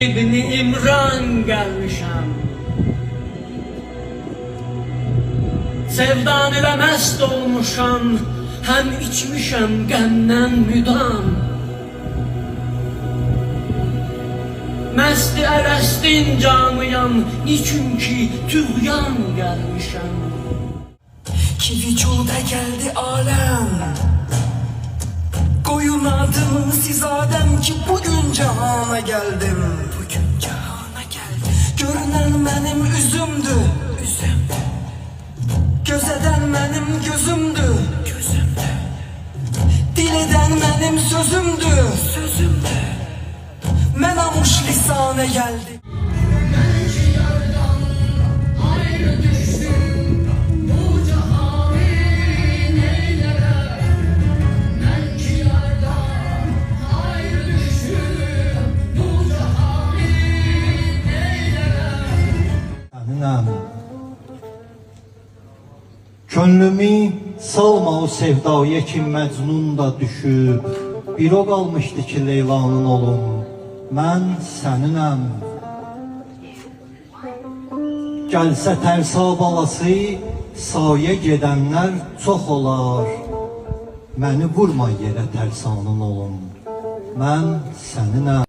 İbni İmran gəlmişəm. Sevdan ilə məst olmuşam, həm içmişəm qəmdən müdam. Məsti ərəstin camıyam, niçün ki tüğyan gəlmişəm. Ki vücuda geldi alem, koyun adımı siz Adem ki bugün cihana geldim. Bugün cihana geldim. Görünen benim üzümdü, üzümdü. Göz eden benim gözümdü, gözümdü. Dil eden benim sözümdü, sözümdü. Men amuş lisane geldi. Könlümü salma o sevdaya ki Məcnun da düşüb. Bir o qalmışdı ki Leylanın olum, mən səninəm. Gəlsə tərsa balası, sayə gedənlər çox olar. Məni vurma yerə tərsanın olum, mən səninəm.